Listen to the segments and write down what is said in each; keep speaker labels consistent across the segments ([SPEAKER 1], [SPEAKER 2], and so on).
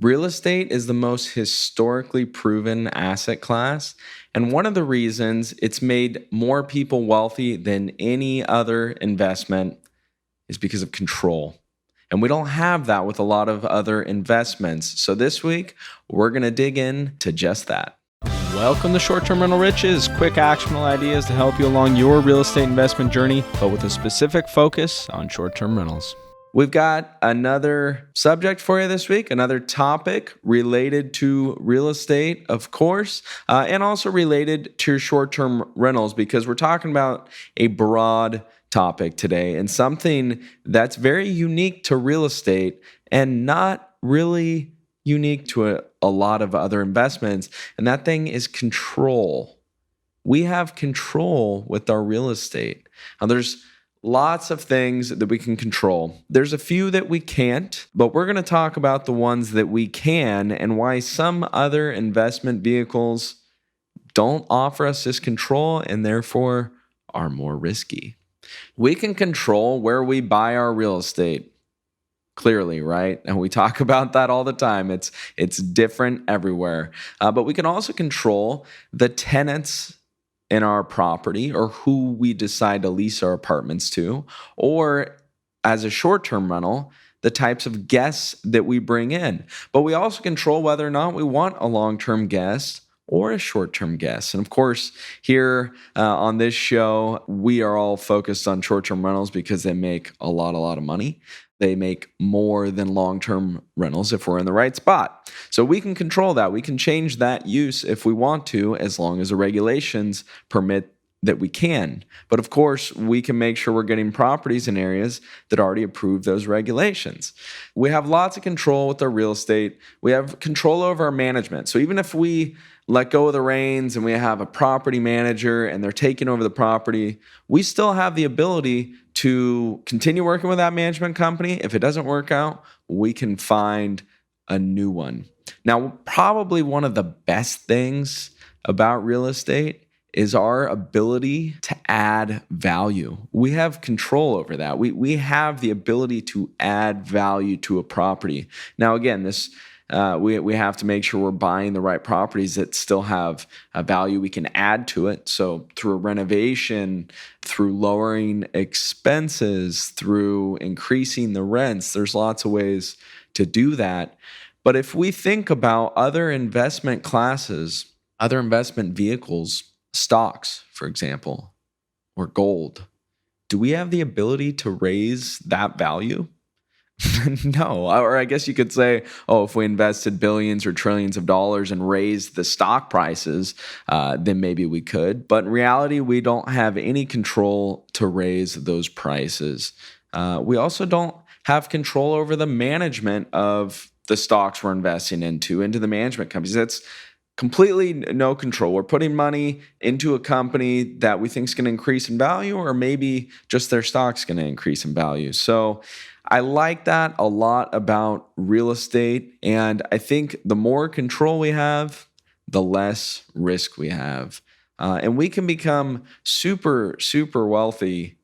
[SPEAKER 1] Real estate is the most historically proven asset class, and one of the reasons it's made more people wealthy than any other investment is because of control. And we don't have that with a lot of other investments. So this week, we're going to dig in to just that.
[SPEAKER 2] Welcome to Short-Term Rental Riches, quick actionable ideas to help you along your real estate investment journey, but with a specific focus on short-term rentals.
[SPEAKER 1] We've got another subject for you this week, another topic related to real estate, of course, and also related to short-term rentals, because we're talking about a broad topic today and something that's very unique to real estate and not really unique to a lot of other investments, and that thing is control. We have control with our real estate. Now, there's lots of things that we can control. There's a few that we can't, but we're going to talk about the ones that we can and why some other investment vehicles don't offer us this control and therefore are more risky. We can control where we buy our real estate. Clearly, right? And we talk about that all the time. It's different everywhere. But we can also control the tenants in our property or who we decide to lease our apartments to, or as a short-term rental, the types of guests that we bring in. But we also control whether or not we want a long-term guest or a short-term guest. And of course, here on this show, we are all focused on short-term rentals because they make a lot of money. They make more than long-term rentals if we're in the right spot. So we can control that. We can change that use if we want to, as long as the regulations permit that we can. But of course, we can make sure we're getting properties in areas that already approve those regulations. We have lots of control with our real estate. We have control over our management. So even if we let go of the reins and we have a property manager and they're taking over the property, we still have the ability to continue working with that management company. If it doesn't work out, we can find a new one. Now, probably one of the best things about real estate is our ability to add value. We have control over that. We have the ability to add value to a property. Now, again, we have to make sure we're buying the right properties that still have a value we can add to it. So through a renovation, through lowering expenses, through increasing the rents, there's lots of ways to do that. But if we think about other investment classes, other investment vehicles, stocks, for example, or gold, do we have the ability to raise that value? No. Or I guess you could say, if we invested billions or trillions of dollars and raised the stock prices, then maybe we could. But in reality, we don't have any control to raise those prices. We also don't have control over the management of the stocks we're investing into the management companies. That's completely no control. We're putting money into a company that we think is going to increase in value, or maybe just their stock's going to increase in value. So I like that a lot about real estate. And I think the more control we have, the less risk we have. And we can become super, super wealthy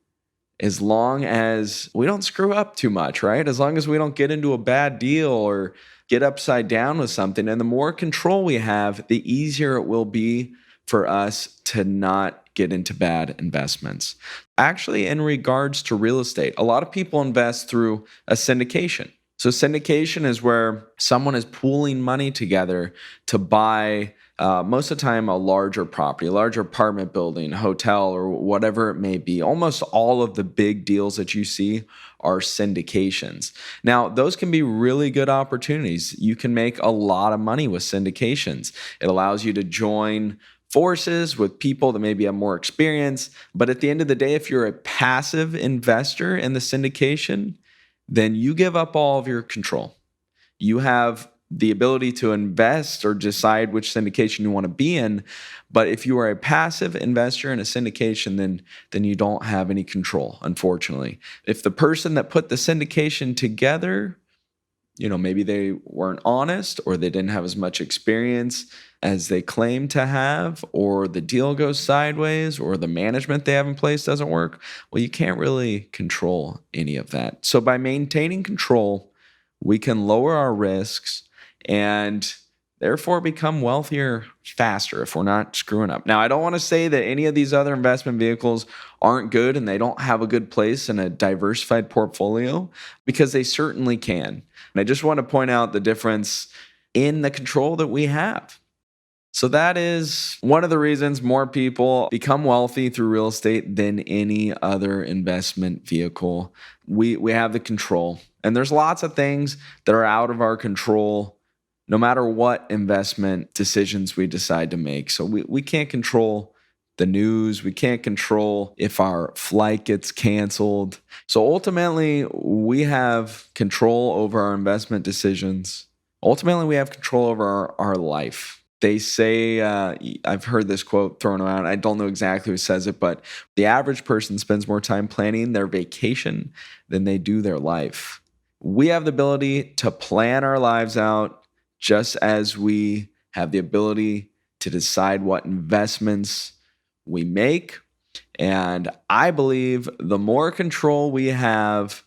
[SPEAKER 1] as long as we don't screw up too much, right? As long as we don't get into a bad deal or get upside down with something. And the more control we have, the easier it will be for us to not get into bad investments. Actually, in regards to real estate, a lot of people invest through a syndication. So syndication is where someone is pooling money together to buy, most of the time, a larger property, a larger apartment building, hotel, or whatever it may be. Almost all of the big deals that you see are syndications. Now, those can be really good opportunities. You can make a lot of money with syndications. It allows you to join forces with people that maybe have more experience. But at the end of the day, if you're a passive investor in the syndication, then you give up all of your control. You have the ability to invest or decide which syndication you want to be in. But if you are a passive investor in a syndication, then you don't have any control, unfortunately. If the person that put the syndication together, maybe they weren't honest, or they didn't have as much experience as they claim to have, or the deal goes sideways, or the management they have in place doesn't work, well, you can't really control any of that. So by maintaining control, we can lower our risks and therefore become wealthier faster if we're not screwing up. Now, I don't want to say that any of these other investment vehicles aren't good and they don't have a good place in a diversified portfolio, because they certainly can. And I just want to point out the difference in the control that we have. So that is one of the reasons more people become wealthy through real estate than any other investment vehicle. We have the control. And there's lots of things that are out of our control no matter what investment decisions we decide to make. So we can't control the news. We can't control if our flight gets canceled. So ultimately, we have control over our investment decisions. Ultimately, we have control over our life. They say, I've heard this quote thrown around. I don't know exactly who says it, but the average person spends more time planning their vacation than they do their life. We have the ability to plan our lives out, just as we have the ability to decide what investments we make. And I believe the more control we have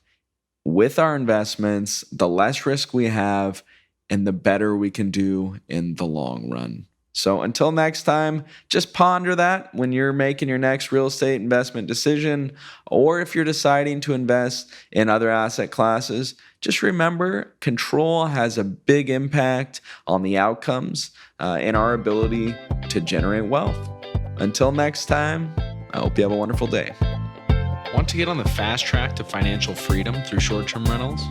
[SPEAKER 1] with our investments, the less risk we have, and the better we can do in the long run. So until next time, just ponder that when you're making your next real estate investment decision, or if you're deciding to invest in other asset classes. Just remember, control has a big impact on the outcomes and our ability to generate wealth. Until next time, I hope you have a wonderful day.
[SPEAKER 2] Want to get on the fast track to financial freedom through short-term rentals?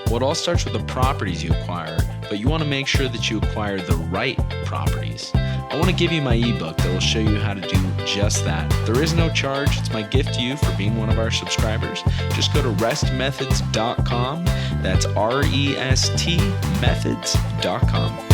[SPEAKER 2] Well, it all starts with the properties you acquire, but you want to make sure that you acquire the right properties. I want to give you my ebook that will show you how to do just that. There is no charge. It's my gift to you for being one of our subscribers. Just go to restmethods.com. That's REST methods.com.